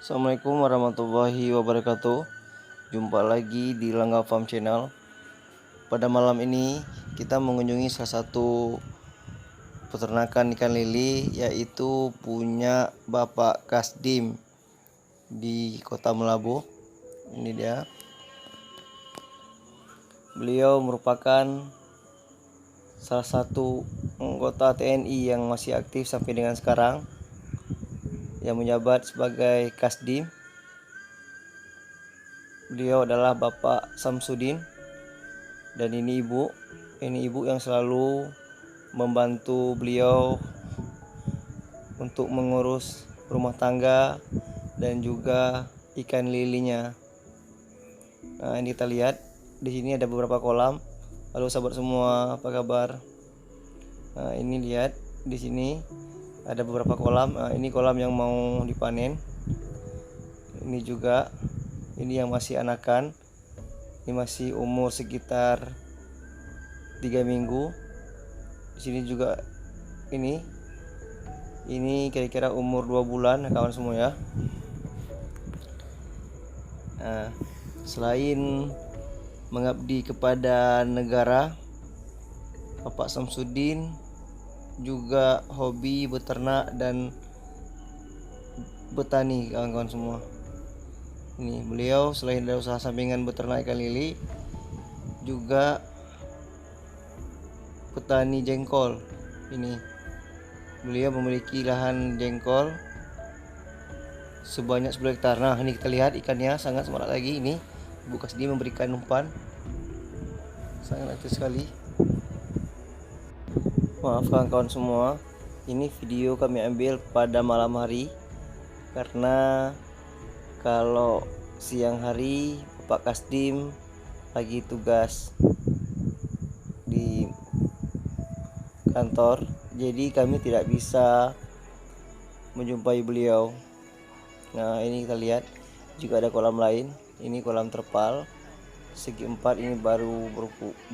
Assalamualaikum warahmatullahi wabarakatuh. Jumpa lagi di Langga Farm Channel. Pada malam ini kita mengunjungi salah satu peternakan ikan lili, yaitu punya Bapak Kasdim di Kota Melabu. Ini dia. Beliau merupakan salah satu anggota TNI yang masih aktif sampai dengan sekarang, yang menjabat sebagai Kasdim. Beliau adalah Bapak Samsudin, dan ini ibu yang selalu membantu beliau untuk mengurus rumah tangga dan juga ikan lilinya. Nah, ini kita lihat di sini ada beberapa kolam. Halo sahabat semua, apa kabar? Nah, ini lihat di sini ada beberapa kolam. Nah, ini kolam yang mau dipanen. Ini juga, ini yang masih anakan. Ini masih umur sekitar 3 minggu. Di sini juga ini kira-kira umur 2 bulan, kawan semua ya. Nah, selain mengabdi kepada negara, Bapak Samsudin juga hobi beternak dan bertani, kawan-kawan semua. Ini beliau selain dari usaha sampingan beternak ikan lili, juga petani jengkol. Ini beliau memiliki lahan jengkol sebanyak 10 hektar. Nah, ini kita lihat ikannya sangat semangat lagi. Ini Ibu Kasdim memberikan umpan, sangat aktif sekali. Maaf kawan-kawan semua, ini video kami ambil pada malam hari, karena kalau siang hari Bapak Kasdim lagi tugas di kantor, jadi kami tidak bisa menjumpai beliau. Nah, ini kita lihat juga ada kolam lain. Ini kolam terpal segi 4, ini baru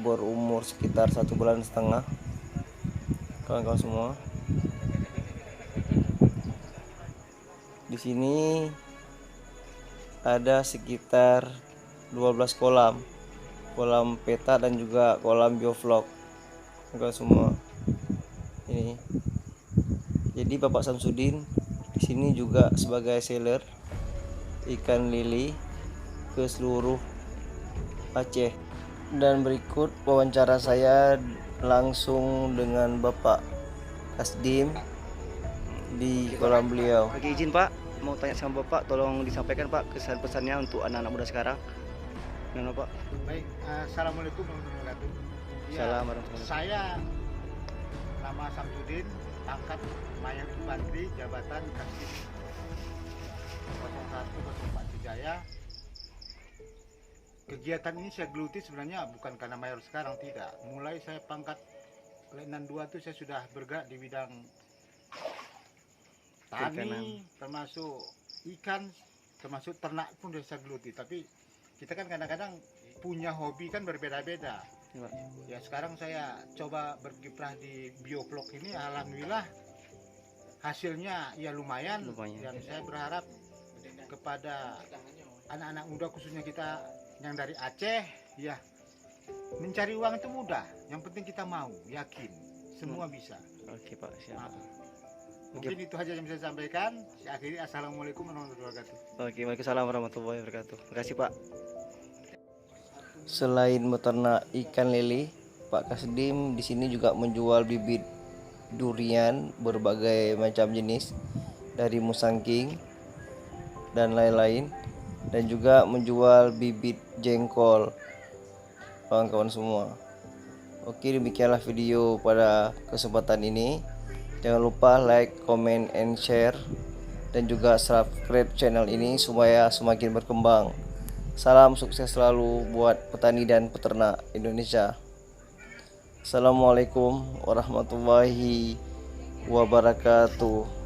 berumur sekitar 1,5 bulan, kawan-kawan semua. Di sini ada sekitar 12 kolam peta dan juga kolam bioflok, kawan semua. Ini jadi Bapak Samsudin di sini juga sebagai seller ikan lili ke seluruh Aceh. Dan berikut wawancara saya langsung dengan Bapak Kasdim di kolam beliau. Bagi izin Pak, mau tanya sama Bapak, tolong disampaikan Pak kesan pesannya untuk anak-anak muda sekarang. Gimana Pak? Baik, assalamualaikum warahmatullahi wabarakatuh. Salam warahmatullahi. Saya nama Samsudin, pangkat Mayor Infanteri, jabatan Kasdim 0104 Jaya. Kegiatan ini saya geluti sebenarnya bukan karena mayor sekarang, tidak. Mulai saya pangkat Letnan 2 itu saya sudah bergerak di bidang tani, termasuk ikan, termasuk ternak pun sudah saya geluti. Tapi kita kan kadang-kadang punya hobi kan berbeda-beda. Ya, sekarang saya coba berkiprah di bioflok ini, alhamdulillah hasilnya ya lumayan. Dan saya berharap kepada anak-anak muda, khususnya kita yang dari Aceh, ya, mencari uang itu mudah, yang penting kita mau, yakin, semua bisa. Oke Pak, siap. Mungkin itu aja yang bisa saya sampaikan. Saya akhiri, assalamualaikum warahmatullahi wabarakatuh. Oke, waalaikumsalam warahmatullahi wabarakatuh. Terima kasih Pak. Selain beternak ikan lili, Pak Kasdim di sini juga menjual bibit durian berbagai macam jenis dari Musangking dan lain-lain, dan juga menjual bibit jengkol, kawan-kawan semua. Oke, demikianlah video pada kesempatan ini. Jangan lupa like, comment, and share, dan juga subscribe channel ini supaya semakin berkembang. Salam sukses selalu buat petani dan peternak Indonesia. Assalamualaikum warahmatullahi wabarakatuh.